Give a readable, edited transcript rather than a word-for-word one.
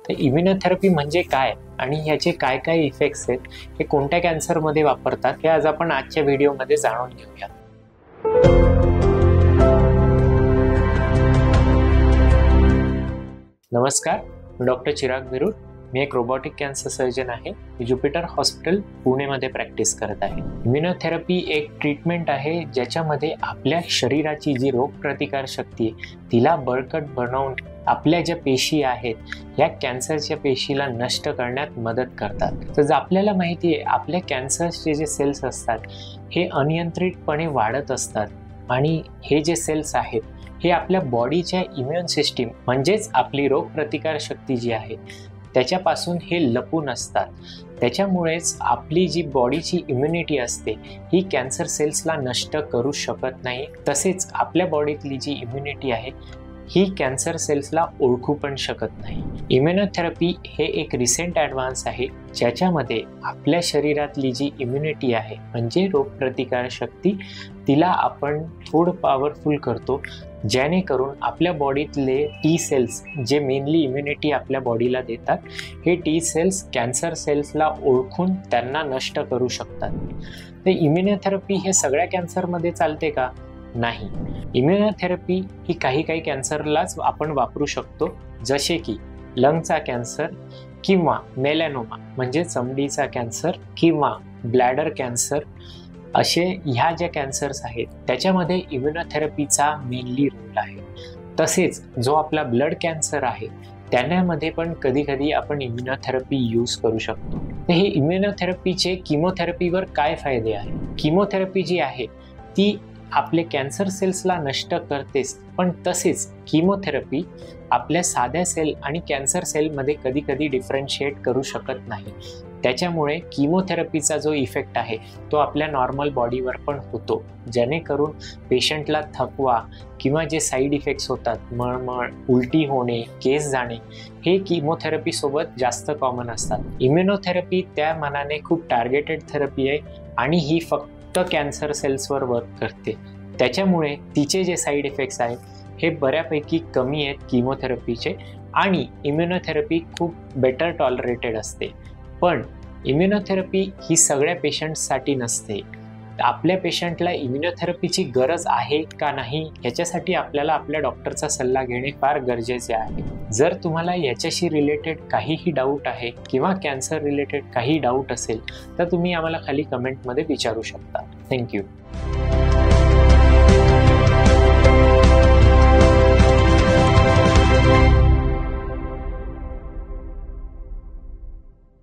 तर इम्युनोथेरपी म्हणजे काय आणि याचे काय काय इफेक्ट्स आहेत, हे कोणत्या कॅन्सरमध्ये वापरतात, हे आज आपण आजच्या व्हिडिओमध्ये जाणून घेऊया. नमस्कार, मी डॉक्टर चिराग विरुड. मी एक रोबोटिक कॅन्सर सर्जन आहे. मी ज्युपिटर हॉस्पिटल पुणेमध्ये प्रॅक्टिस करत आहे. इम्युनोथेरपी एक ट्रीटमेंट आहे ज्याच्यामध्ये आपल्या शरीराची जी रोगप्रतिकार शक्ती आहे तिला बळकट बनवून आपल्या ज्या पेशी आहेत या कॅन्सरच्या पेशीला नष्ट करण्यात मदत करतात. तर आपल्याला माहिती आहे आपल्या कॅन्सरचे जे सेल्स असतात हे अनियंत्रितपणे वाढत असतात आणि हे जे सेल्स आहेत हे आपल्या बॉडीच्या इम्युन सिस्टीम म्हणजेच आपली रोगप्रतिकार शक्ती जी आहे त्याच्यापासून हे लपून असतात. त्याच्यामुळेच आपली जी बॉडीची इम्युनिटी असते ही कॅन्सर सेल्सला नष्ट करू शकत नाही. तसेच आपल्या बॉडीतली जी इम्युनिटी आहे ही कॅन्सर सेल्सला ओळखू पण शकत नाही. इम्युनोथेरपी हे एक रिसेंट ॲडव्हान्स आहे ज्याच्यामध्ये आपल्या शरीरातली जी इम्युनिटी आहे म्हणजे रोगप्रतिकार शक्ती तिला आपण थोडं पॉवरफुल करतो, जेणेकरून आपल्या बॉडीतले टी सेल्स जे मेनली इम्युनिटी आपल्या बॉडीला देतात हे टी सेल्स कॅन्सर सेल्सला ओळखून त्यांना नष्ट करू शकतात. तर इम्युनोथेरपी हे सगळ्या कॅन्सरमध्ये चालते का? नाही. इम्युनोथेरपी ही काही कॅन्सरलाच आपण वापरू शकतो, जसे की लंगचा कॅन्सर किंवा मेलॅनोमा म्हणजे चमडीचा कॅन्सर किंवा ब्लॅडर कॅन्सर, असे ह्या ज्या कॅन्सर्स आहेत त्याच्यामध्ये इम्युनोथेरपीचा मेनली रोल आहे. तसेच जो आपला ब्लड कॅन्सर आहे त्यामध्ये पण कधी आपण इम्युनोथेरपी यूज करू शकतो. तर हे इम्युनोथेरपीचे किमोथेरपीवर काय फायदे आहेत? किमोथेरपी जी आहे ती आपले कॅन्सर सेल्सला नष्ट करतेच, पण तसेच किमोथेरपी आपल्या साध्या सेल आणि कॅन्सर सेलमध्ये कधी डिफरन्शिएट करू शकत नाही. त्याच्यामुळे किमोथेरपीचा जो इफेक्ट आहे तो आपल्या नॉर्मल बॉडीवर पण होतो, जेणेकरून पेशंटला थकवा किंवा जे साईड इफेक्ट्स होतात मळमळ, उलटी होणे, केस जाणे हे किमोथेरपीसोबत जास्त कॉमन असतात. इम्युनोथेरपी त्या मानाने खूप टार्गेटेड थेरपी आहे आणि ही फक्त कॅन्सर सेल्सवर वर्क करते. त्याच्यामुळे तिचे जे साईड इफेक्ट्स आहेत हे बऱ्यापैकी कमी आहेत किमोथेरपीचे आणि इम्युनोथेरपी खूप बेटर टॉलरेटेड असते. पण इम्युनोथेरपी ही सगळ्या पेशंट्ससाठी नसते. आपल्या पेशंटला इम्युनोथेरपीची गरज आहे का नाही याच्यासाठी आपल्याला आपल्या डॉक्टरचा सल्ला घेणे फार गरजेचे आहे. जर तुम्हाला याच्याशी रिलेटेड काहीही डाऊट आहे किंवा कॅन्सर रिलेटेड काही डाऊट असेल तर तुम्ही आम्हाला खाली कमेंटमध्ये विचारू शकता. थँक्यू.